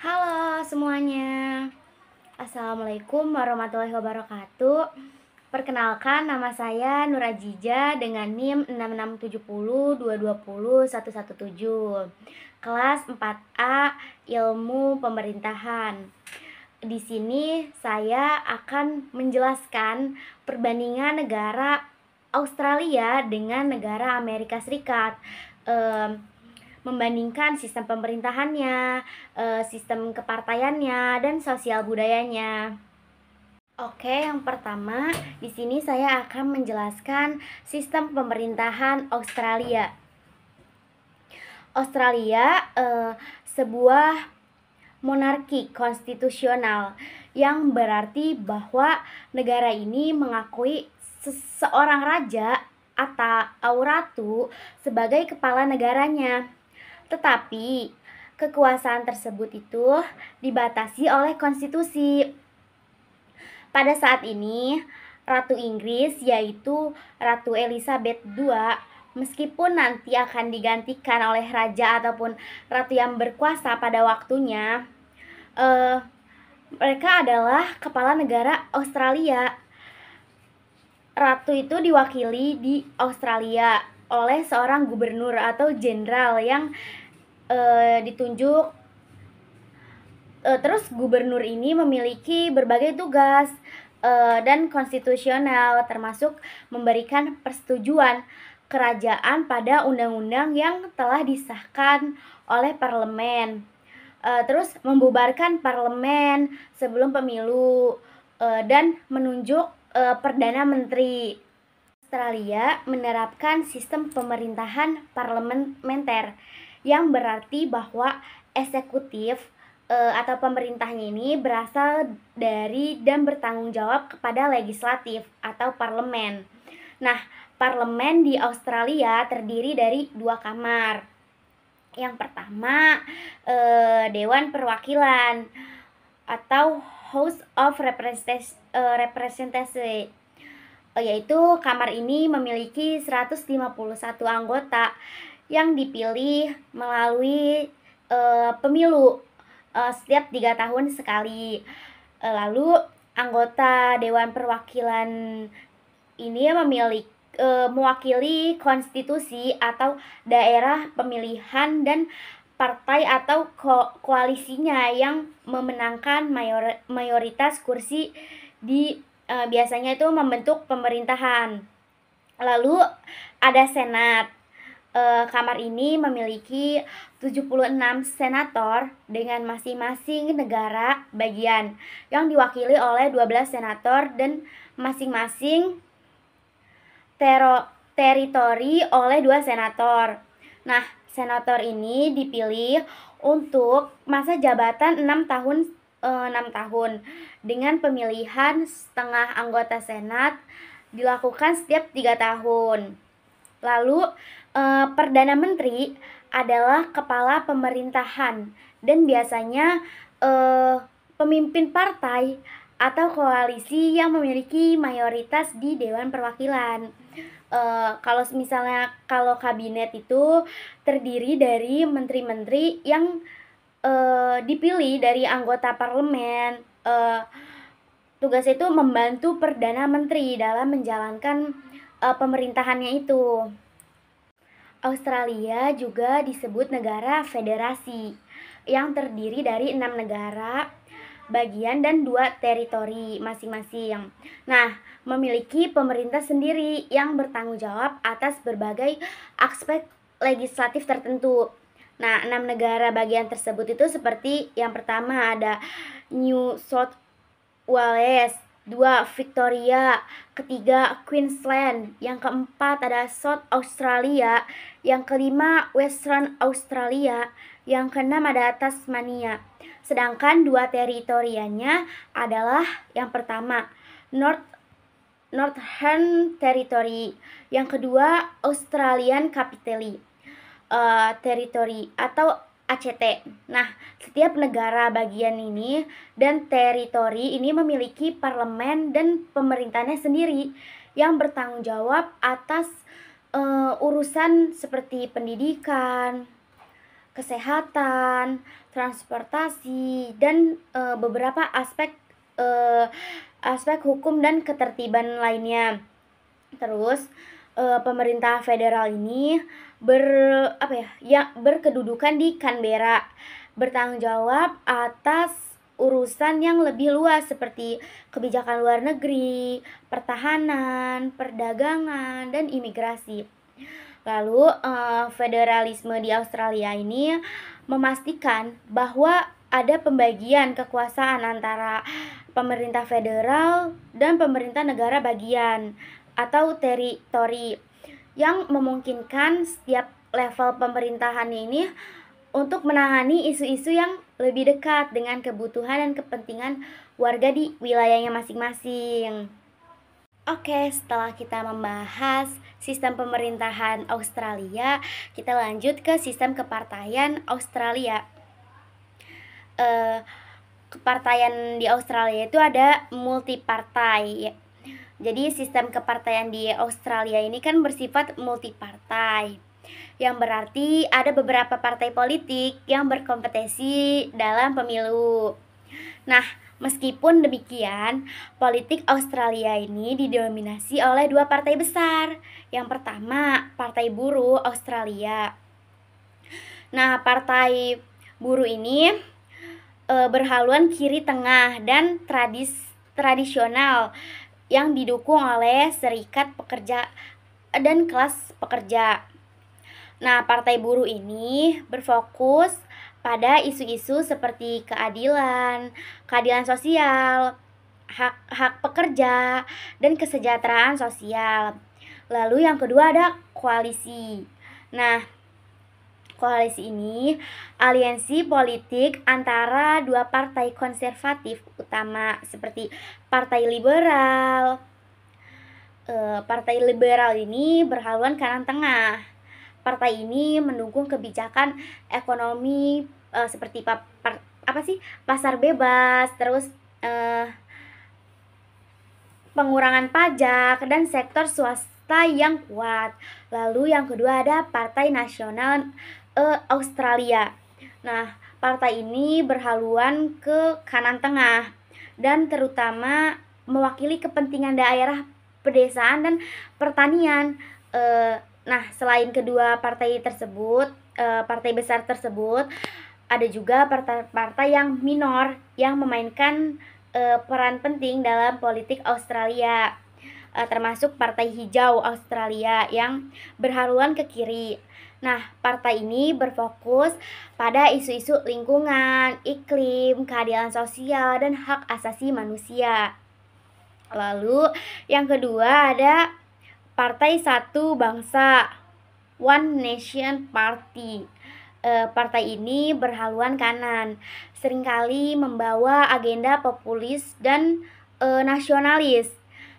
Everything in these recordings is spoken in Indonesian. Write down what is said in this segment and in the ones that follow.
Halo semuanya, Assalamualaikum warahmatullahi wabarakatuh. Perkenalkan, nama saya Nur Ajija dengan NIM 66702201117, kelas 4A Ilmu Pemerintahan. Di sini saya akan menjelaskan perbandingan negara Australia dengan negara Amerika Serikat. Membandingkan sistem pemerintahannya, sistem kepartaiannya, dan sosial budayanya. Oke, yang pertama, di sini saya akan menjelaskan sistem pemerintahan Australia. Australia sebuah monarki konstitusional yang berarti bahwa negara ini mengakui seorang raja atau ratu sebagai kepala negaranya. Tetapi kekuasaan tersebut itu dibatasi oleh konstitusi. Pada saat ini, Ratu Inggris yaitu Ratu Elizabeth II, meskipun nanti akan digantikan oleh raja ataupun ratu yang berkuasa pada waktunya, mereka adalah kepala negara Australia. Ratu itu diwakili di Australia oleh seorang gubernur atau jenderal yang ditunjuk. Terus gubernur ini memiliki berbagai tugas dan konstitusional, termasuk memberikan persetujuan kerajaan pada undang-undang yang telah disahkan oleh parlemen. Terus membubarkan parlemen sebelum pemilu dan menunjuk Perdana Menteri. Australia menerapkan sistem pemerintahan parlementer yang berarti bahwa eksekutif atau pemerintahnya ini berasal dari dan bertanggung jawab kepada legislatif atau parlemen. Nah, parlemen di Australia terdiri dari 2 kamar. Yang pertama, Dewan Perwakilan atau House of Representatives, yaitu kamar ini memiliki 151 anggota yang dipilih melalui pemilu setiap 3 tahun sekali. Lalu anggota Dewan Perwakilan ini mewakili konstitusi atau daerah pemilihan dan partai atau koalisinya yang memenangkan mayoritas kursi di biasanya itu membentuk pemerintahan. Lalu ada Senat. Kamar ini memiliki 76 senator dengan masing-masing negara bagian yang diwakili oleh 12 senator dan masing-masing teritori oleh 2 senator. Nah, senator ini dipilih untuk masa jabatan 6 tahun dengan pemilihan setengah anggota Senat dilakukan setiap 3 tahun. Lalu Perdana Menteri adalah kepala pemerintahan dan biasanya pemimpin partai atau koalisi yang memiliki mayoritas di Dewan Perwakilan. Kalau kabinet itu terdiri dari menteri-menteri yang dipilih dari anggota parlemen. Tugas itu membantu Perdana Menteri dalam menjalankan pemerintahannya itu. Australia juga disebut negara federasi yang terdiri dari 6 negara bagian dan 2 teritori masing-masing. Nah, memiliki pemerintah sendiri yang bertanggung jawab atas berbagai aspek legislatif tertentu. Nah, 6 negara bagian tersebut itu seperti yang pertama ada New South Wales, 2 Victoria, ketiga Queensland, yang keempat ada South Australia, yang kelima Western Australia, yang keenam ada Tasmania. Sedangkan 2 teritorianya adalah yang pertama Northern Territory, yang kedua Australian Capital Territory atau ACT. Nah, setiap negara bagian ini dan teritori ini memiliki parlemen dan pemerintahnya sendiri yang bertanggung jawab atas urusan seperti pendidikan, kesehatan, transportasi, dan beberapa aspek hukum dan ketertiban lainnya. Terus pemerintah federal ini berkedudukan di Canberra, bertanggung jawab atas urusan yang lebih luas seperti kebijakan luar negeri, pertahanan, perdagangan, dan imigrasi. Lalu federalisme di Australia ini memastikan bahwa ada pembagian kekuasaan antara pemerintah federal dan pemerintah negara bagian atau teritori, yang memungkinkan setiap level pemerintahan ini untuk menangani isu-isu yang lebih dekat dengan kebutuhan dan kepentingan warga di wilayahnya masing-masing. Oke, setelah kita membahas sistem pemerintahan Australia, kita lanjut ke sistem kepartaian Australia. Kepartaian di Australia itu ada multipartai. Jadi sistem kepartaian di Australia ini kan bersifat multipartai, yang berarti ada beberapa partai politik yang berkompetisi dalam pemilu. Nah, meskipun demikian, politik Australia ini didominasi oleh dua partai besar. Yang pertama, Partai Buruh Australia. Nah, Partai Buruh ini berhaluan kiri tengah dan tradisional, yang didukung oleh serikat pekerja dan kelas pekerja. Nah, Partai Buruh ini berfokus pada isu-isu seperti keadilan sosial, hak pekerja, dan kesejahteraan sosial. Lalu yang kedua ada koalisi. Nah, koalisi ini aliansi politik antara dua partai konservatif utama seperti Partai Liberal. Partai Liberal ini berhaluan kanan tengah. Partai ini mendukung kebijakan ekonomi seperti pasar bebas, terus pengurangan pajak dan sektor swasta yang kuat. Lalu yang kedua ada Partai Nasional Australia. Nah, partai ini berhaluan ke kanan tengah dan terutama mewakili kepentingan daerah pedesaan dan pertanian. Nah, selain kedua partai tersebut, partai besar tersebut, ada juga partai-partai yang minor yang memainkan peran penting dalam politik Australia, termasuk Partai Hijau Australia yang berhaluan ke kiri. Nah, partai ini berfokus pada isu-isu lingkungan, iklim, keadilan sosial, dan hak asasi manusia. Lalu yang kedua ada Partai Satu Bangsa, One Nation Party. Partai ini berhaluan kanan, seringkali membawa agenda populis dan nasionalis.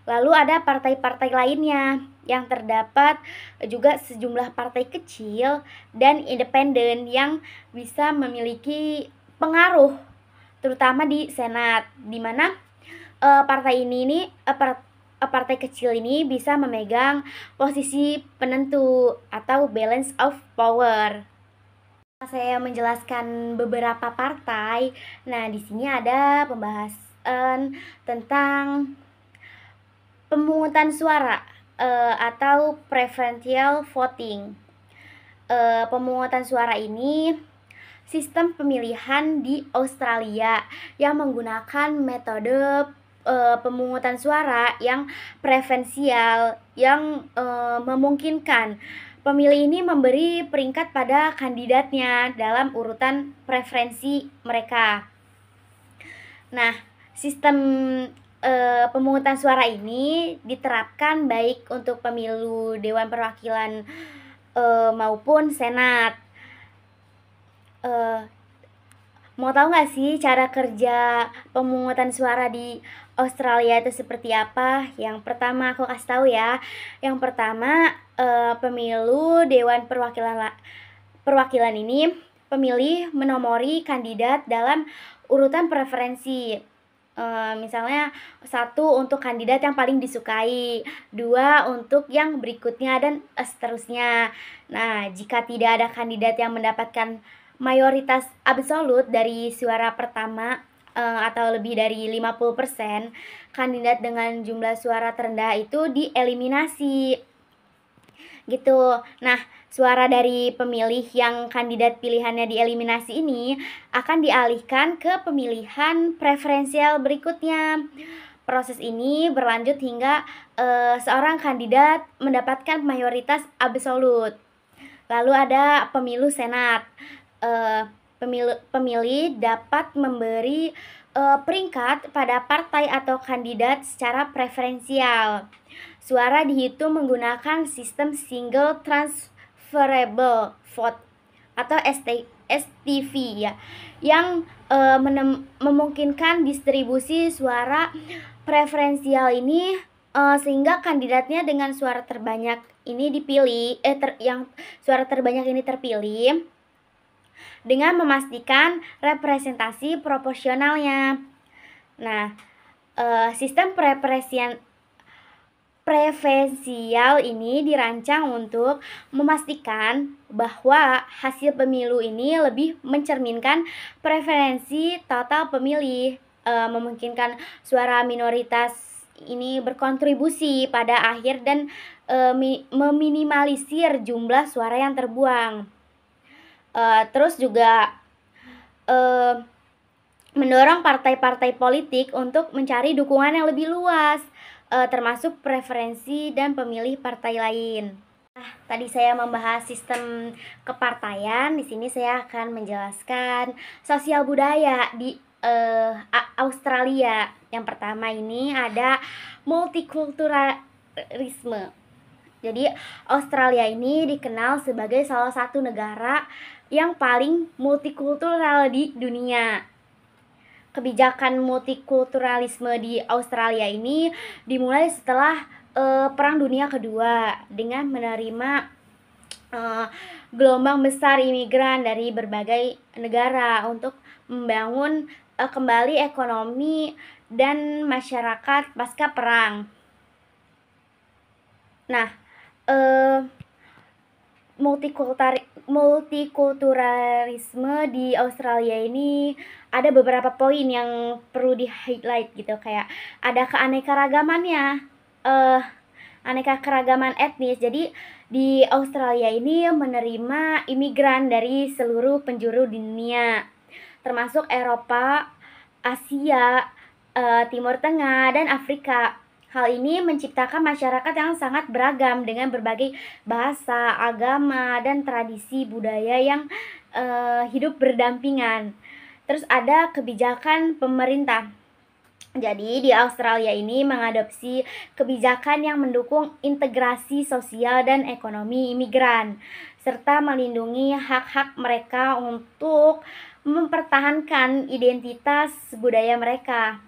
Lalu ada partai-partai lainnya yang terdapat juga sejumlah partai kecil dan independen yang bisa memiliki pengaruh terutama di Senat, di mana partai kecil ini bisa memegang posisi penentu atau balance of power. Saya menjelaskan beberapa partai. Nah, di sini ada pembahasan tentang pemungutan suara atau preferential voting. Pemungutan suara ini sistem pemilihan di Australia yang menggunakan metode pemungutan suara yang preferensial, yang memungkinkan pemilih ini memberi peringkat pada kandidatnya dalam urutan preferensi mereka. Nah, sistem pemungutan suara ini diterapkan baik untuk pemilu Dewan Perwakilan maupun Senat. Mau tahu nggak sih cara kerja pemungutan suara di Australia itu seperti apa? Yang pertama aku kasih tahu ya. Yang pertama, pemilu Dewan Perwakilan ini pemilih menomori kandidat dalam urutan preferensi. Misalnya 1 untuk kandidat yang paling disukai, 2 untuk yang berikutnya, dan seterusnya. Nah, jika tidak ada kandidat yang mendapatkan mayoritas absolut dari suara pertama atau lebih dari 50%, kandidat dengan jumlah suara terendah itu dieliminasi. Gitu. Nah, suara dari pemilih yang kandidat pilihannya dieliminasi ini akan dialihkan ke pemilihan preferensial berikutnya. Proses ini berlanjut hingga seorang kandidat mendapatkan mayoritas absolut. Lalu ada pemilu senat. Pemilih dapat memberi peringkat pada partai atau kandidat secara preferensial. Suara dihitung menggunakan sistem single transferable vote atau STV ya, yang memungkinkan distribusi suara preferensial ini sehingga kandidatnya dengan suara terbanyak ini dipilih yang suara terbanyak ini terpilih dengan memastikan representasi proporsionalnya. Nah, sistem preferensial ini dirancang untuk memastikan bahwa hasil pemilu ini lebih mencerminkan preferensi total pemilih, memungkinkan suara minoritas ini berkontribusi pada akhir dan meminimalisir jumlah suara yang terbuang. Terus juga mendorong partai-partai politik untuk mencari dukungan yang lebih luas, termasuk preferensi dan pemilih partai lain. Nah, tadi saya membahas sistem kepartaian. Di sini saya akan menjelaskan sosial budaya di Australia. Yang pertama ini ada multikulturalisme. Jadi Australia ini dikenal sebagai salah satu negara yang paling multikultural di dunia. Kebijakan multikulturalisme di Australia ini dimulai setelah Perang Dunia Kedua dengan menerima gelombang besar imigran dari berbagai negara untuk membangun kembali ekonomi dan masyarakat pasca perang. Nah, multikulturalisme di Australia ini ada beberapa poin yang perlu di-highlight gitu, kayak ada keanekaragamannya, aneka keragaman etnis. Jadi di Australia ini menerima imigran dari seluruh penjuru dunia, termasuk Eropa, Asia, Timur Tengah, dan Afrika. Hal ini menciptakan masyarakat yang sangat beragam dengan berbagai bahasa, agama, dan tradisi budaya yang hidup berdampingan. Terus ada kebijakan pemerintah. Jadi di Australia ini mengadopsi kebijakan yang mendukung integrasi sosial dan ekonomi imigran, serta melindungi hak-hak mereka untuk mempertahankan identitas budaya mereka.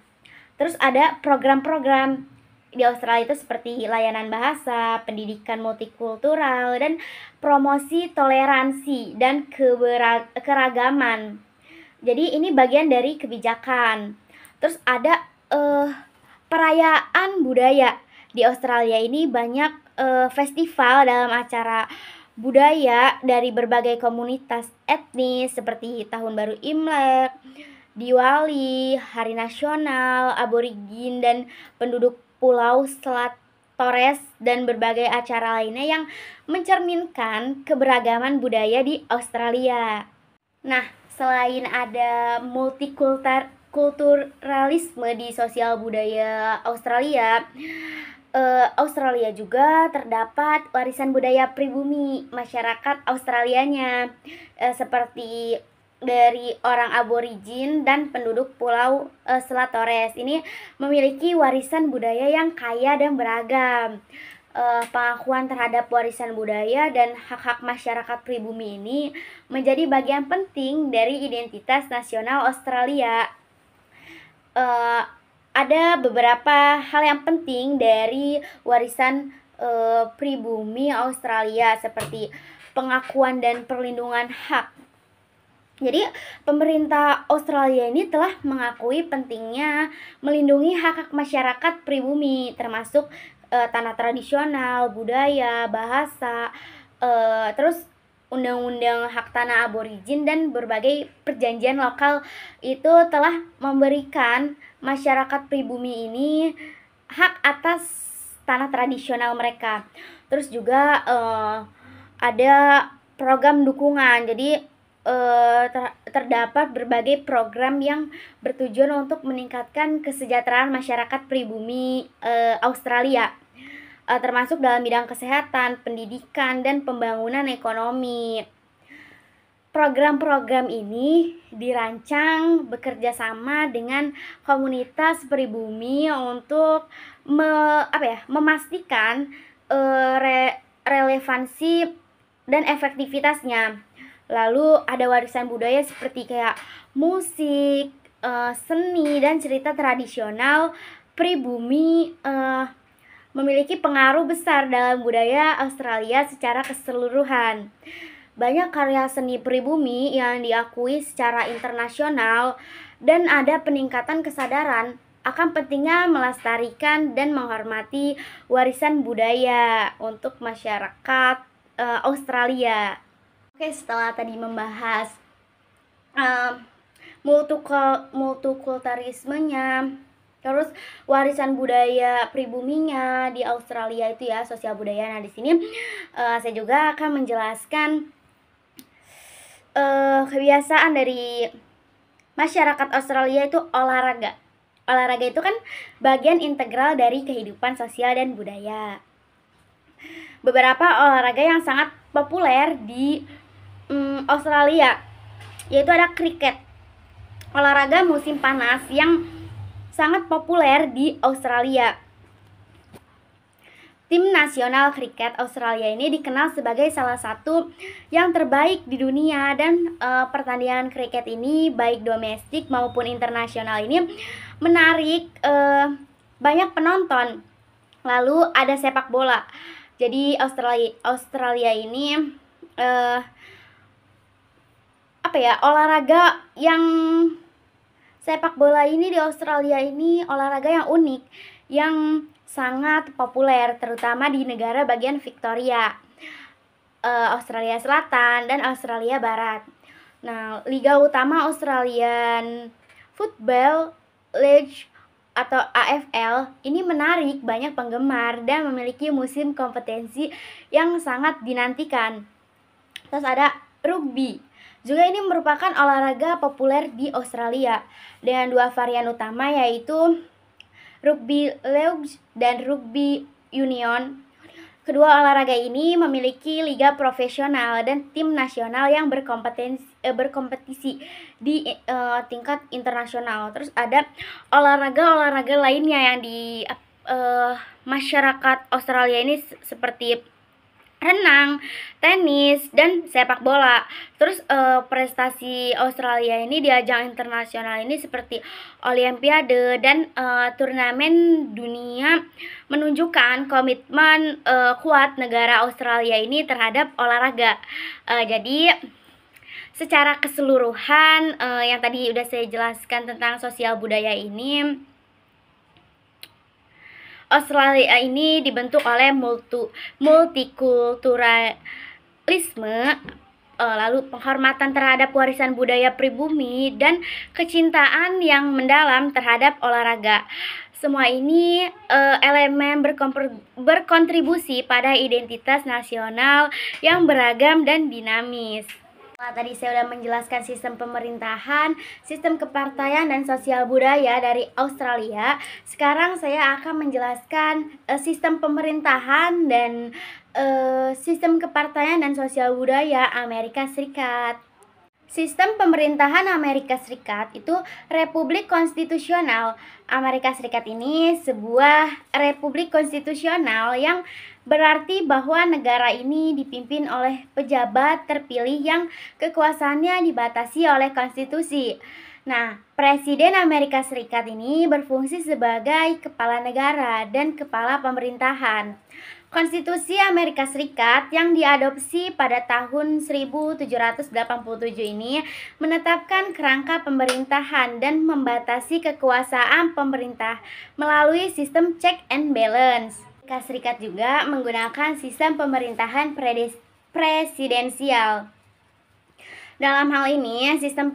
Terus ada program-program di Australia itu seperti layanan bahasa, pendidikan multikultural, dan promosi toleransi dan keragaman. Jadi ini bagian dari kebijakan. Terus ada perayaan budaya. Di Australia ini banyak festival dalam acara budaya dari berbagai komunitas etnis seperti Tahun Baru Imlek, Diwali, Hari Nasional Aborigin dan penduduk Pulau Selat Torres, dan berbagai acara lainnya yang mencerminkan keberagaman budaya di Australia. Nah, selain ada multikulturalisme di sosial budaya Australia, Australia juga terdapat warisan budaya pribumi masyarakat Australianya, seperti dari orang aborigin dan penduduk Pulau Selat Torres. Ini memiliki warisan budaya yang kaya dan beragam. Pengakuan terhadap warisan budaya dan hak-hak masyarakat pribumi ini menjadi bagian penting dari identitas nasional Australia. Ada beberapa hal yang penting dari warisan pribumi Australia, seperti pengakuan dan perlindungan hak. Jadi pemerintah Australia ini telah mengakui pentingnya melindungi hak-hak masyarakat pribumi, termasuk tanah tradisional, budaya, bahasa, terus undang-undang hak tanah aborigin dan berbagai perjanjian lokal itu telah memberikan masyarakat pribumi ini hak atas tanah tradisional mereka. Terus juga ada program dukungan. Jadi terdapat berbagai program yang bertujuan untuk meningkatkan kesejahteraan masyarakat pribumi Australia, termasuk dalam bidang kesehatan, pendidikan, dan pembangunan ekonomi. Program-program ini dirancang bekerja sama dengan komunitas pribumi untuk memastikan relevansi dan efektivitasnya. Lalu ada warisan budaya seperti kayak musik, seni, dan cerita tradisional pribumi memiliki pengaruh besar dalam budaya Australia secara keseluruhan. Banyak karya seni pribumi yang diakui secara internasional dan ada peningkatan kesadaran akan pentingnya melestarikan dan menghormati warisan budaya untuk masyarakat Australia. Oke, setelah tadi membahas multikulturalismenya, terus warisan budaya pribuminya di Australia itu ya, sosial budaya. Nah, di sini saya juga akan menjelaskan kebiasaan dari masyarakat Australia itu olahraga. Olahraga itu kan bagian integral dari kehidupan sosial dan budaya. Beberapa olahraga yang sangat populer di Australia yaitu ada kriket, olahraga musim panas yang sangat populer di Australia. Tim nasional kriket Australia ini dikenal sebagai salah satu yang terbaik di dunia, dan pertandingan kriket ini baik domestik maupun internasional ini menarik banyak penonton. Lalu ada sepak bola. Jadi Australia ini olahraga yang sepak bola ini di Australia ini olahraga yang unik, yang sangat populer terutama di negara bagian Victoria, Australia Selatan dan Australia Barat. Nah, liga utama Australian Football League atau AFL ini menarik banyak penggemar dan memiliki musim kompetisi yang sangat dinantikan. Terus ada rugby. Juga ini merupakan olahraga populer di Australia dengan dua varian utama, yaitu rugby league dan rugby union. Kedua olahraga ini memiliki liga profesional dan tim nasional yang berkompetisi di tingkat internasional. Terus ada olahraga lainnya yang di masyarakat Australia ini seperti renang, tenis, dan sepak bola. Terus prestasi Australia ini di ajang internasional ini seperti Olimpiade dan turnamen dunia menunjukkan komitmen kuat negara Australia ini terhadap olahraga. Jadi secara keseluruhan yang tadi udah saya jelaskan tentang sosial budaya ini, Australia ini dibentuk oleh multikulturalisme, lalu penghormatan terhadap warisan budaya pribumi, dan kecintaan yang mendalam terhadap olahraga. Semua ini elemen berkontribusi pada identitas nasional yang beragam dan dinamis. Nah, tadi saya sudah menjelaskan sistem pemerintahan, sistem kepartaian, dan sosial budaya dari Australia. Sekarang saya akan menjelaskan sistem pemerintahan dan sistem kepartaian dan sosial budaya Amerika Serikat. Sistem pemerintahan Amerika Serikat itu Republik Konstitusional. Amerika Serikat ini sebuah republik konstitusional yang berarti bahwa negara ini dipimpin oleh pejabat terpilih yang kekuasaannya dibatasi oleh konstitusi. Nah, Presiden Amerika Serikat ini berfungsi sebagai kepala negara dan kepala pemerintahan. Konstitusi Amerika Serikat yang diadopsi pada tahun 1787 ini menetapkan kerangka pemerintahan dan membatasi kekuasaan pemerintah melalui sistem check and balance. Amerika Serikat juga menggunakan sistem pemerintahan presidensial. Dalam hal ini, sistem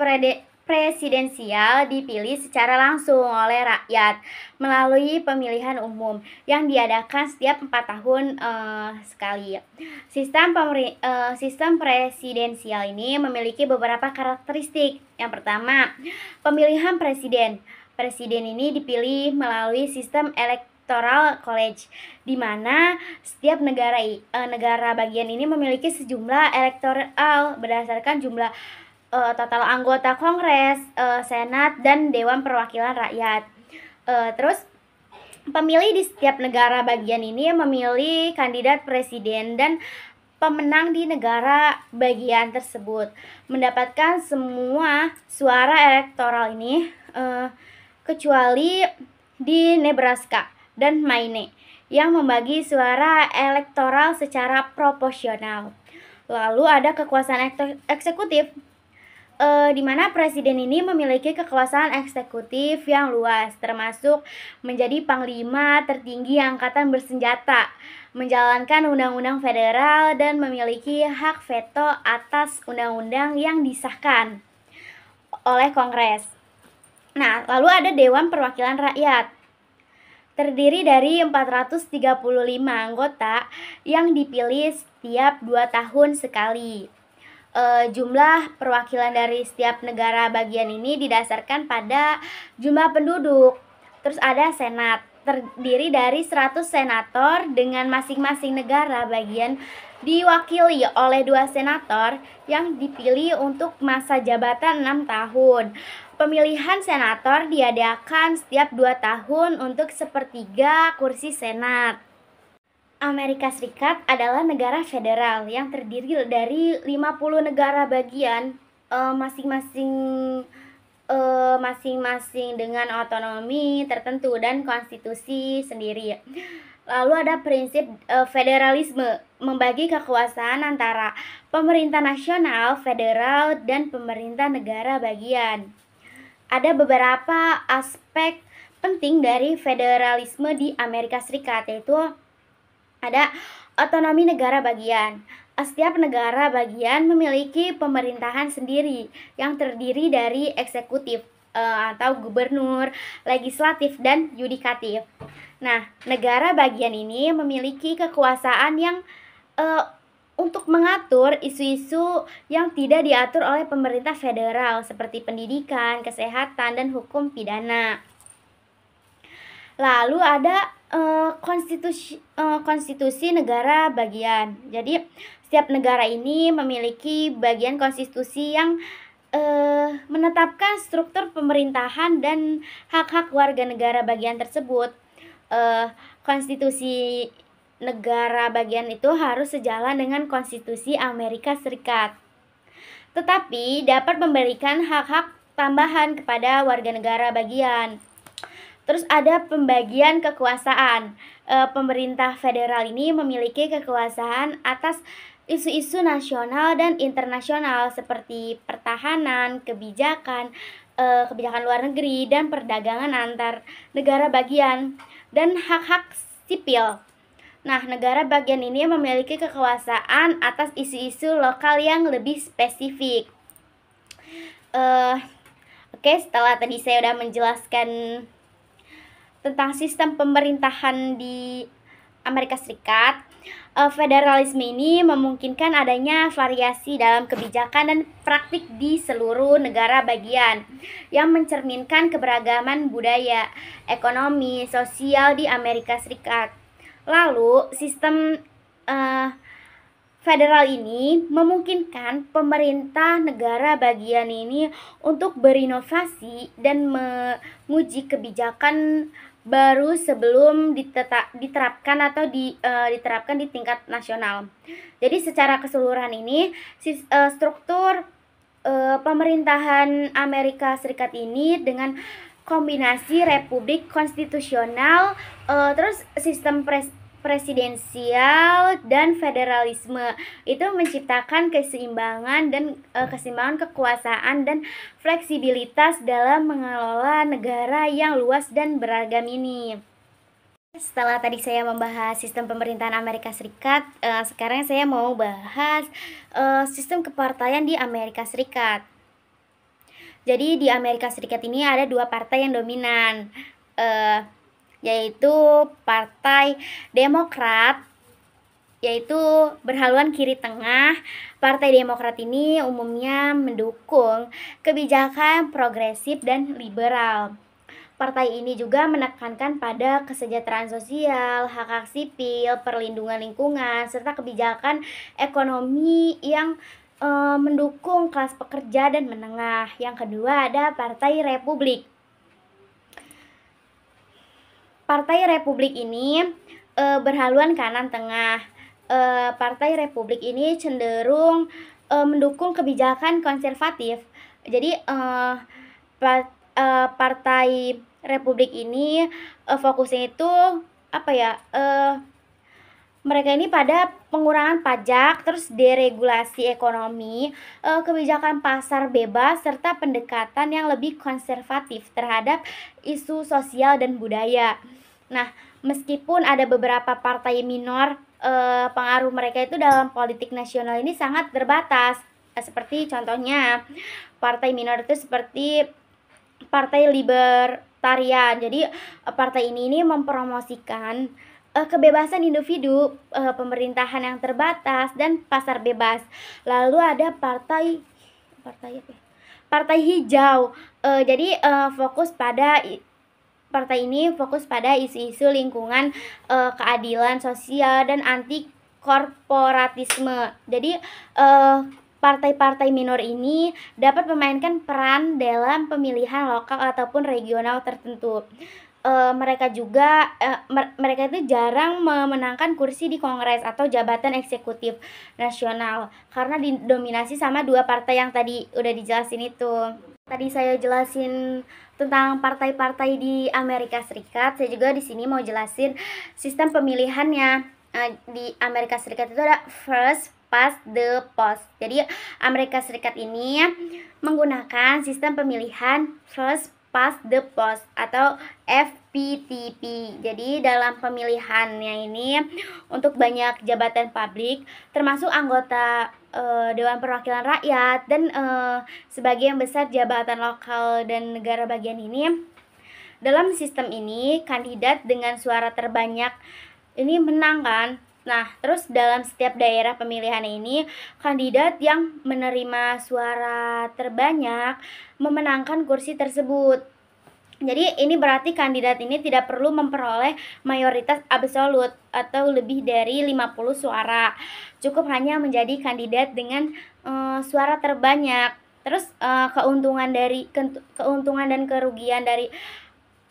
presidensial dipilih secara langsung oleh rakyat melalui pemilihan umum yang diadakan setiap 4 tahun sekali. Sistem presidensial ini memiliki beberapa karakteristik. Yang pertama, pemilihan presiden. Presiden ini dipilih melalui sistem Electoral College, di mana setiap negara bagian ini memiliki sejumlah elektoral berdasarkan jumlah total anggota Kongres, Senat, dan Dewan Perwakilan Rakyat. Terus pemilih di setiap negara bagian ini memilih kandidat presiden dan pemenang di negara bagian tersebut mendapatkan semua suara elektoral ini kecuali di Nebraska dan Maine yang membagi suara elektoral secara proporsional. Lalu ada kekuasaan eksekutif, di mana presiden ini memiliki kekuasaan eksekutif yang luas, termasuk menjadi panglima tertinggi angkatan bersenjata, menjalankan undang-undang federal, dan memiliki hak veto atas undang-undang yang disahkan oleh Kongres. Nah, lalu ada Dewan Perwakilan Rakyat, terdiri dari 435 anggota yang dipilih setiap 2 tahun sekali. Jumlah perwakilan dari setiap negara bagian ini didasarkan pada jumlah penduduk. Terus ada Senat, terdiri dari 100 senator dengan masing-masing negara bagian diwakili oleh 2 senator yang dipilih untuk masa jabatan 6 tahun. Pemilihan senator diadakan setiap 2 tahun untuk sepertiga kursi Senat. Amerika Serikat adalah negara federal yang terdiri dari 50 negara bagian, masing-masing dengan otonomi tertentu dan konstitusi sendiri. Lalu ada prinsip federalisme, membagi kekuasaan antara pemerintah nasional, federal, dan pemerintah negara bagian. Ada beberapa aspek penting dari federalisme di Amerika Serikat, yaitu ada otonomi negara bagian. Setiap negara bagian memiliki pemerintahan sendiri yang terdiri dari eksekutif atau gubernur, legislatif, dan yudikatif. Nah, negara bagian ini memiliki kekuasaan yang untuk mengatur isu-isu yang tidak diatur oleh pemerintah federal seperti pendidikan, kesehatan, dan hukum pidana. Lalu ada konstitusi negara bagian. Jadi setiap negara ini memiliki bagian konstitusi yang menetapkan struktur pemerintahan dan hak-hak warga negara bagian tersebut. Konstitusi negara bagian itu harus sejalan dengan konstitusi Amerika Serikat, tetapi dapat memberikan hak-hak tambahan kepada warga negara bagian. Terus ada pembagian kekuasaan. Pemerintah federal ini memiliki kekuasaan atas isu-isu nasional dan internasional seperti pertahanan, kebijakan luar negeri, dan perdagangan antar negara bagian, dan hak-hak sipil. Nah, negara bagian ini memiliki kekuasaan atas isu-isu lokal yang lebih spesifik. Oke, setelah tadi saya udah menjelaskan tentang sistem pemerintahan di Amerika Serikat, federalisme ini memungkinkan adanya variasi dalam kebijakan dan praktik di seluruh negara bagian yang mencerminkan keberagaman budaya, ekonomi, sosial di Amerika Serikat. Lalu, sistem federal ini memungkinkan pemerintah negara bagian ini untuk berinovasi dan menguji kebijakan baru sebelum diterapkan di tingkat nasional. Jadi secara keseluruhan ini struktur pemerintahan Amerika Serikat ini dengan kombinasi republik konstitusional, terus sistem presidensial dan federalisme itu menciptakan keseimbangan kekuasaan dan fleksibilitas dalam mengelola negara yang luas dan beragam ini. Setelah tadi saya membahas sistem pemerintahan Amerika Serikat, sekarang saya mau bahas sistem kepartaian di Amerika Serikat. Jadi di Amerika Serikat ini ada dua partai yang dominan, yaitu Partai Demokrat, yaitu berhaluan kiri tengah. Partai Demokrat ini umumnya mendukung kebijakan progresif dan liberal. Partai ini juga menekankan pada kesejahteraan sosial, hak-hak sipil, perlindungan lingkungan, serta kebijakan ekonomi yang mendukung kelas pekerja dan menengah. Yang kedua ada Partai Republik. Partai Republik ini berhaluan kanan tengah. Partai Republik ini cenderung mendukung kebijakan konservatif. Jadi Partai Republik ini fokusnya itu mereka ini pada pengurangan pajak, terus deregulasi ekonomi, kebijakan pasar bebas, serta pendekatan yang lebih konservatif terhadap isu sosial dan budaya. Nah, meskipun ada beberapa partai minor, pengaruh mereka itu dalam politik nasional ini sangat terbatas. Seperti contohnya, partai minor itu seperti Partai Libertarian. Jadi partai ini mempromosikan kebebasan individu, pemerintahan yang terbatas, dan pasar bebas. Lalu ada Partai Hijau. Jadi partai ini fokus pada isu-isu lingkungan, keadilan sosial, dan anti korporatisme. Jadi partai-partai minor ini dapat memainkan peran dalam pemilihan lokal ataupun regional tertentu. Mereka itu jarang memenangkan kursi di Kongres atau jabatan eksekutif nasional karena didominasi sama dua partai yang tadi udah dijelasin itu. Tadi saya jelasin tentang partai-partai di Amerika Serikat. Saya juga di sini mau jelasin sistem pemilihannya. Di Amerika Serikat itu ada first past the post. Jadi Amerika Serikat ini menggunakan sistem pemilihan first past the post atau FPTP. Jadi dalam pemilihannya ini untuk banyak jabatan publik termasuk anggota Dewan Perwakilan Rakyat dan sebagian besar jabatan lokal dan negara bagian ini. Dalam sistem ini kandidat dengan suara terbanyak ini menang kan. Nah, terus dalam setiap daerah pemilihan ini, kandidat yang menerima suara terbanyak memenangkan kursi tersebut. Jadi ini berarti kandidat ini tidak perlu memperoleh mayoritas absolut atau lebih dari 50 suara. Cukup hanya menjadi kandidat dengan suara terbanyak. Terus keuntungan dan kerugian dari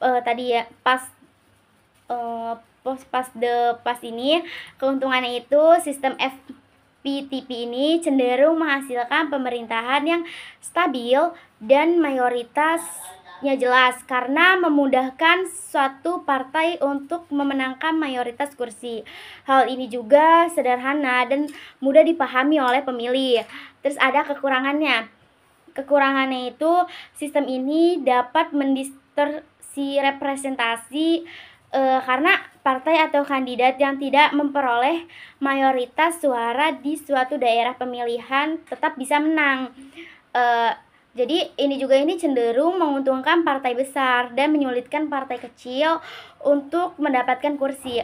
tadi ya pas ini, keuntungannya itu sistem FPTP ini cenderung menghasilkan pemerintahan yang stabil dan mayoritasnya jelas karena memudahkan suatu partai untuk memenangkan mayoritas kursi. Hal ini juga sederhana dan mudah dipahami oleh pemilih. Terus ada kekurangannya. Kekurangannya itu sistem ini dapat mendistorsi representasi karena partai atau kandidat yang tidak memperoleh mayoritas suara di suatu daerah pemilihan tetap bisa menang. Jadi ini cenderung menguntungkan partai besar dan menyulitkan partai kecil untuk mendapatkan kursi.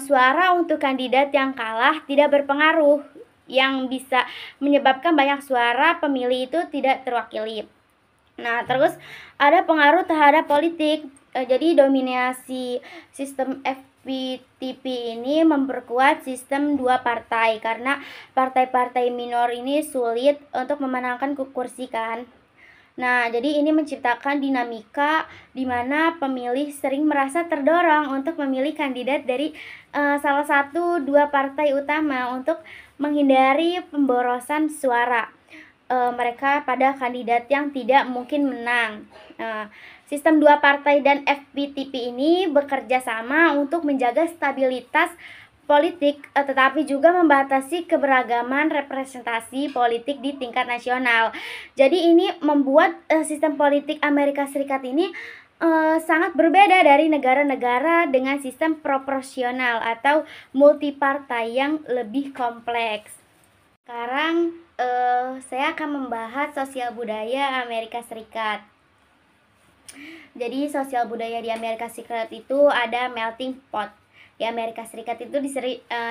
Suara untuk kandidat yang kalah tidak berpengaruh, yang bisa menyebabkan banyak suara pemilih itu tidak terwakili. Nah, terus ada pengaruh terhadap politik. Jadi dominasi sistem FPTP ini memperkuat sistem dua partai karena partai-partai minor ini sulit untuk memenangkan kursi kan. Nah, jadi ini menciptakan dinamika di mana pemilih sering merasa terdorong untuk memilih kandidat dari salah satu dua partai utama untuk menghindari pemborosan suara mereka pada kandidat yang tidak mungkin menang. Sistem dua partai dan FPTP ini bekerja sama untuk menjaga stabilitas politik, tetapi juga membatasi keberagaman representasi politik di tingkat nasional. Jadi ini membuat sistem politik Amerika Serikat ini sangat berbeda dari negara-negara dengan sistem proporsional atau multipartai yang lebih kompleks. Sekarang saya akan membahas sosial budaya Amerika Serikat. Jadi sosial budaya di Amerika Serikat itu ada melting pot. Di Amerika Serikat itu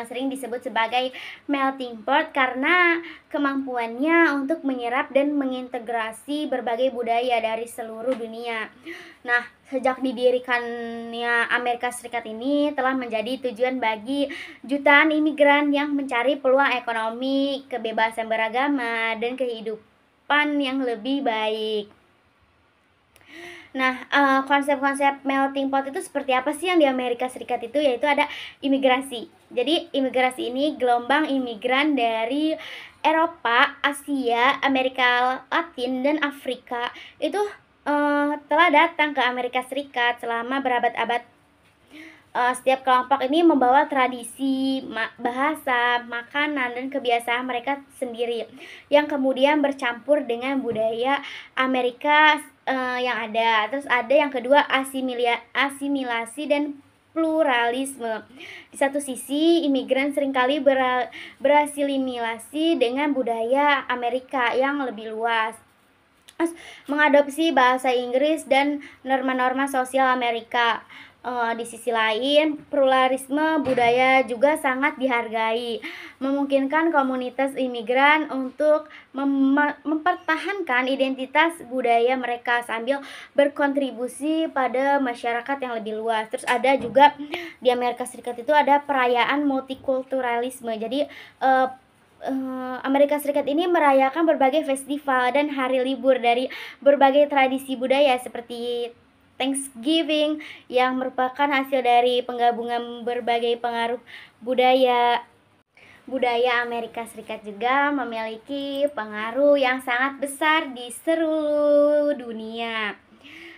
sering disebut sebagai melting pot karena kemampuannya untuk menyerap dan mengintegrasi berbagai budaya dari seluruh dunia. Nah, sejak didirikannya Amerika Serikat ini telah menjadi tujuan bagi jutaan imigran yang mencari peluang ekonomi, kebebasan beragama, dan kehidupan yang lebih baik. Nah, konsep-konsep melting pot itu seperti apa sih yang di Amerika Serikat itu? Yaitu ada imigrasi. Jadi, imigrasi ini gelombang imigran dari Eropa, Asia, Amerika Latin, dan Afrika itu telah datang ke Amerika Serikat selama berabad-abad. Setiap kelompok ini membawa tradisi, bahasa, makanan, dan kebiasaan mereka sendiri yang kemudian bercampur dengan budaya Amerika yang ada. Terus ada yang kedua, asimilasi dan pluralisme. Di satu sisi, imigran seringkali berasimilasi dengan budaya Amerika yang lebih luas, mengadopsi bahasa Inggris dan norma-norma sosial Amerika. Di sisi lain, pluralisme budaya juga sangat dihargai, memungkinkan komunitas imigran untuk mempertahankan identitas budaya mereka sambil berkontribusi pada masyarakat yang lebih luas. Terus ada juga di Amerika Serikat itu ada perayaan multikulturalisme. Jadi Amerika Serikat ini merayakan berbagai festival dan hari libur dari berbagai tradisi budaya seperti Thanksgiving yang merupakan hasil dari penggabungan berbagai pengaruh budaya. Budaya Amerika Serikat juga memiliki pengaruh yang sangat besar di seluruh dunia,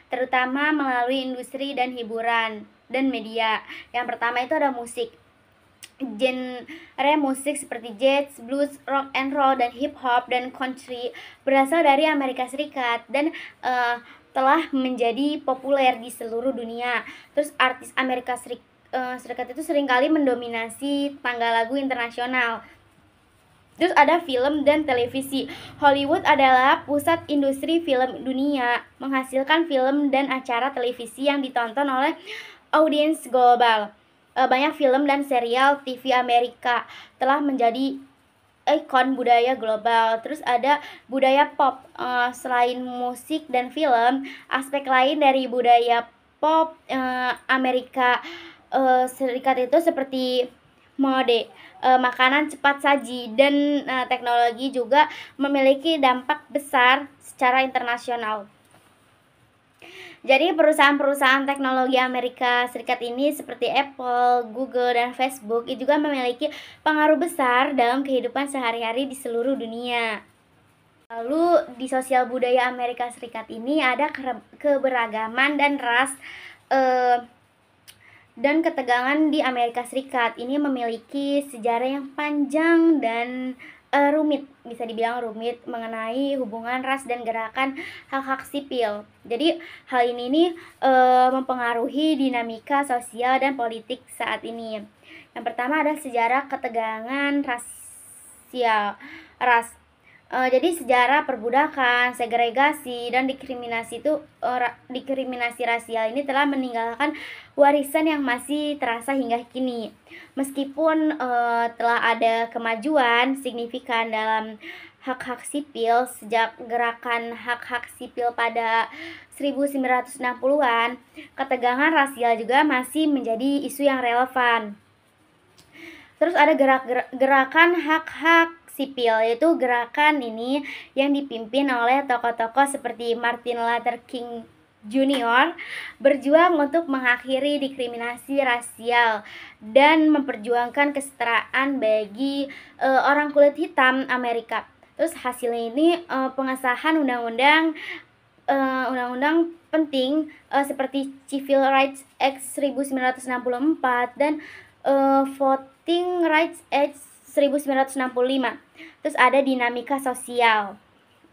terutama melalui industri dan hiburan dan media. Yang pertama itu ada musik. Genre musik seperti jazz, blues, rock and roll, dan hip hop dan country berasal dari Amerika Serikat dan telah menjadi populer di seluruh dunia. Terus artis Amerika Serikat itu seringkali mendominasi tangga lagu internasional. Terus ada film dan televisi. Hollywood adalah pusat industri film dunia, menghasilkan film dan acara televisi yang ditonton oleh audiens global. Banyak film dan serial TV Amerika telah menjadi ikon budaya global. Terus ada budaya pop. Selain musik dan film, aspek lain dari budaya pop Amerika Serikat itu seperti mode, makanan cepat saji, dan teknologi juga memiliki dampak besar secara internasional. Jadi perusahaan-perusahaan teknologi Amerika Serikat ini seperti Apple, Google, dan Facebook itu juga memiliki pengaruh besar dalam kehidupan sehari-hari di seluruh dunia. Lalu di sosial budaya Amerika Serikat ini ada keberagaman dan ras dan ketegangan di Amerika Serikat. Ini memiliki sejarah yang panjang dan rumit, bisa dibilang rumit, mengenai hubungan ras dan gerakan hak-hak sipil. Jadi hal ini mempengaruhi dinamika sosial dan politik saat ini. Yang pertama ada sejarah ketegangan ras. Jadi sejarah perbudakan, segregasi, dan diskriminasi rasial ini telah meninggalkan warisan yang masih terasa hingga kini. Meskipun telah ada kemajuan signifikan dalam hak-hak sipil sejak gerakan hak-hak sipil pada 1960-an, ketegangan rasial juga masih menjadi isu yang relevan. Terus ada gerakan hak-hak sipil, yaitu gerakan ini yang dipimpin oleh tokoh-tokoh seperti Martin Luther King Jr. berjuang untuk mengakhiri diskriminasi rasial dan memperjuangkan kesetaraan bagi orang kulit hitam Amerika. Terus hasilnya ini pengesahan undang-undang penting seperti Civil Rights Act 1964 dan Voting Rights Act 1965. Terus ada dinamika sosial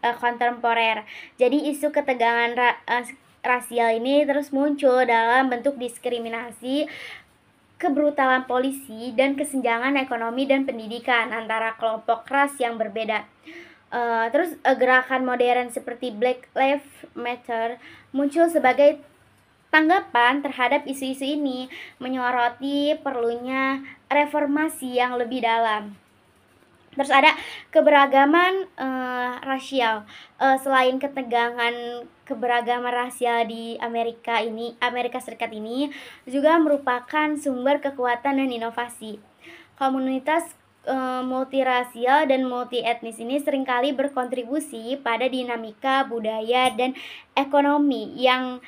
kontemporer. Jadi isu ketegangan rasial ini terus muncul dalam bentuk diskriminasi, kebrutalan polisi, dan kesenjangan ekonomi dan pendidikan antara kelompok ras yang berbeda. Terus gerakan modern seperti Black Lives Matter muncul sebagai tanggapan terhadap isu-isu ini, menyoroti perlunya reformasi yang lebih dalam. Terus ada keberagaman rasial. Selain ketegangan keberagaman rasial di Amerika Serikat ini juga merupakan sumber kekuatan dan inovasi. Komunitas multirasial dan multietnis ini seringkali berkontribusi pada dinamika budaya dan ekonomi yang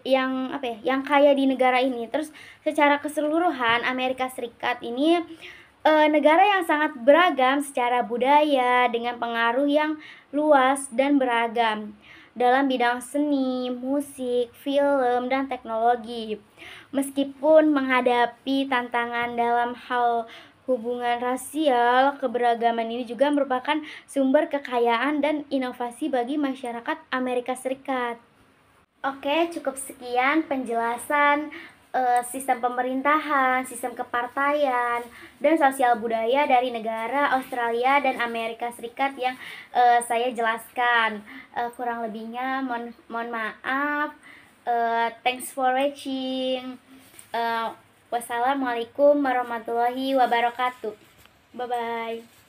yang kaya di negara ini. Terus secara keseluruhan Amerika Serikat ini negara yang sangat beragam secara budaya dengan pengaruh yang luas dan beragam dalam bidang seni, musik, film, dan teknologi. Meskipun menghadapi tantangan dalam hal hubungan rasial, keberagaman ini juga merupakan sumber kekayaan dan inovasi bagi masyarakat Amerika Serikat. Oke, cukup sekian penjelasan sistem pemerintahan, sistem kepartaian, dan sosial budaya dari negara Australia dan Amerika Serikat yang saya jelaskan. Kurang lebihnya mohon maaf. Thanks for watching. Wassalamualaikum warahmatullahi wabarakatuh. Bye bye.